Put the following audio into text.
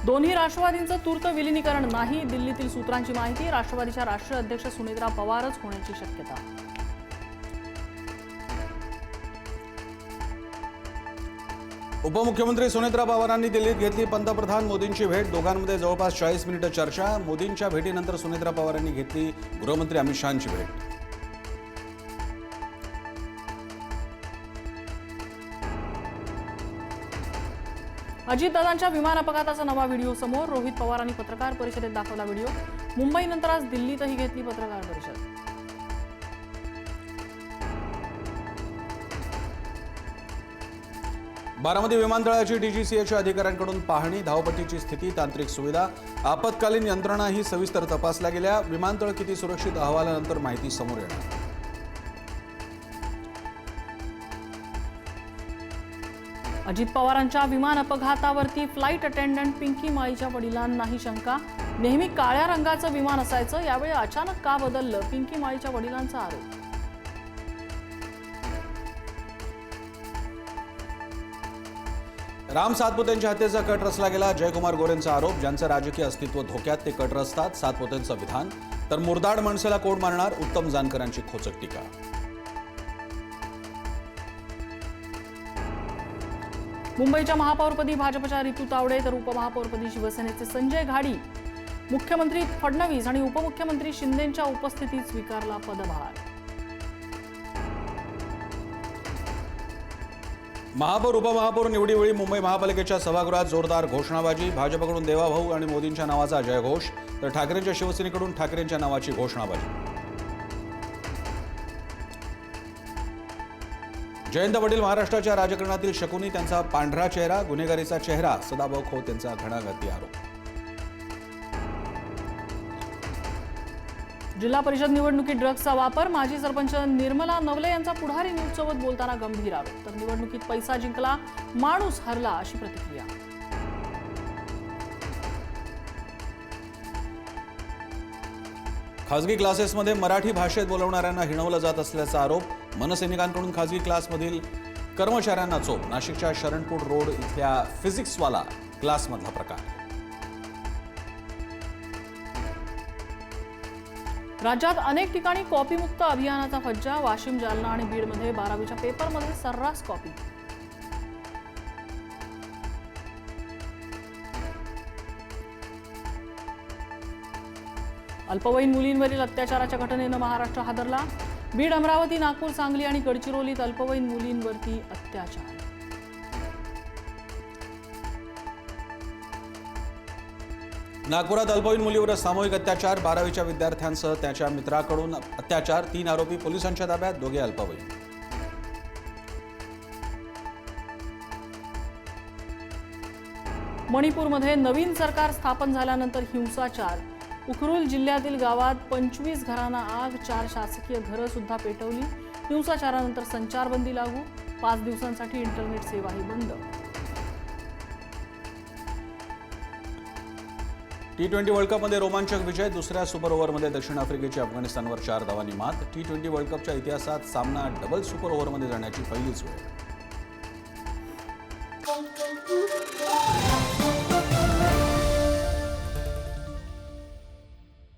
दोन्ही राष्ट्रवादींचं तूर्त विलीनीकरण नाही, दिल्लीतील सूत्रांची माहिती. राष्ट्रवादीच्या राष्ट्रीय अध्यक्ष सुनेत्रा पवारच होण्याची शक्यता. उपमुख्यमंत्री सुनेत्रा पवारांनी दिल्लीत घेतली पंतप्रधान मोदींची भेट. दोघांमध्ये जवळपास 40 मिनिटं चर्चा. मोदींच्या भेटीनंतर सुनेत्रा पवारांनी घेतली गृहमंत्री अमित शहांची भेट. अजितदादांच्या विमान अपघाताचा नवा व्हिडिओ समोर. रोहित पवारांनी पत्रकार परिषदेत दाखवला व्हिडिओ. मुंबईनंतर आज दिल्लीतही घेतली पत्रकार परिषद. बारामती विमानतळाची डीजीसीएच्या अधिकाऱ्यांकडून पाहणी. धावपट्टीची स्थिती, तांत्रिक सुविधा, आपत्कालीन यंत्रणाही सविस्तर तपासल्या गेल्या. विमानतळ किती सुरक्षित, अहवालानंतर माहिती समोर येणार. अजित पवारांच्या विमान अपघातावरती फ्लाईट अटेंडंट पिंकी माळीच्या वडिलांनाही शंका. नेहमी काळ्या रंगाचं विमान असायचं, यावेळी अचानक का बदललं, पिंकी माळीच्या वडिलांचा आरोप. राम सातपुतेंच्या हत्येचा कट रचला गेला. जयकुमार गोरेंचा आरोप. ज्यांचं राजकीय अस्तित्व धोक्यात ते कट रचतात. सातपुतेंचं विधान. तर मुरदाड माणसाला कोण मारणार, उत्तम जानकरांची खोचक टीका. मुंबईच्या महापौरपदी भाजपच्या रितू तावडे तर उपमहापौरपदी शिवसेनेचे संजय घाडी. मुख्यमंत्री फडणवीस आणि उपमुख्यमंत्री शिंदेंच्या उपस्थितीत स्वीकारला पदभार. महापौर उपमहापौर निवडीवेळी मुंबई महापालिकेच्या सभागृहात जोरदार घोषणाबाजी. भाजपकडून देवाभाऊ आणि मोदींच्या नावाचा जयघोष, तर ठाकरेंच्या शिवसेनेकडून ठाकरेंच्या नावाची घोषणाबाजी. जयंत पाटील महाराष्ट्राच्या राजकारणातील शकुनी. त्यांचा पांढरा चेहरा, गुन्हेगारीचा चेहरा. सदाभाऊ खोत यांचा घणाघाती आरोप. जिल्हा परिषद निवडणुकीत ड्रग्जचा वापर. माजी सरपंच निर्मला नवले यांचा पुढारी न्यूजसोबत बोलताना गंभीर आरोप. तर निवडणुकीत पैसा जिंकला, माणूस हरला, अशी प्रतिक्रिया. खासगी क्लासेसमध्ये मराठी भाषेत बोलवणाऱ्यांना हिणवलं जात असल्याचा आरोप. मनसैनिकांकडून खासगी क्लासमधील कर्मचाऱ्यांना चोप. नाशिकच्या शरणपूर रोड इथल्या फिजिक्सवाला क्लासमधला प्रकार. राज्यात अनेक ठिकाणी कॉपीमुक्त अभियानाचा फज्जा. वाशिम, जालना आणि बीडमध्ये 12वीच्या पेपरमध्ये सर्रास कॉपी. अल्पवयीन मुलींवरील अत्याचाराच्या घटनेनं महाराष्ट्र हादरला. बीड, अमरावती, नागपूर, सांगली आणि गडचिरोलीत अल्पवयीन मुलींवरती अत्याचार. नागपुरात अल्पवयीन मुलीवर सामूहिक अत्याचार. 12वीच्या विद्यार्थ्यांसह त्याच्या मित्राकडून अत्याचार. 3 आरोपी पोलिसांच्या ताब्यात, दोघे अल्पवयीन. मणिपूरमध्ये नवीन सरकार स्थापन झाल्यानंतर हिंसाचार. उखरुल जिल्ह्यातील गावात 25 घरांना आग. 4 शासकीय घरं सुद्धा पेटवली. हिंसाचारानंतर संचारबंदी लागू. 5 दिवसांसाठी इंटरनेट सेवाही बंद. T20 वर्ल्ड कपमध्ये रोमांचक विजय. दुसऱ्या सुपर ओव्हरमध्ये दक्षिण आफ्रिकेची अफगाणिस्तानवर 4 धावांनी मात. T20 वर्ल्ड कपच्या इतिहासात सामना डबल सुपर ओव्हरमध्ये जाण्याची पहिलीच वेळ.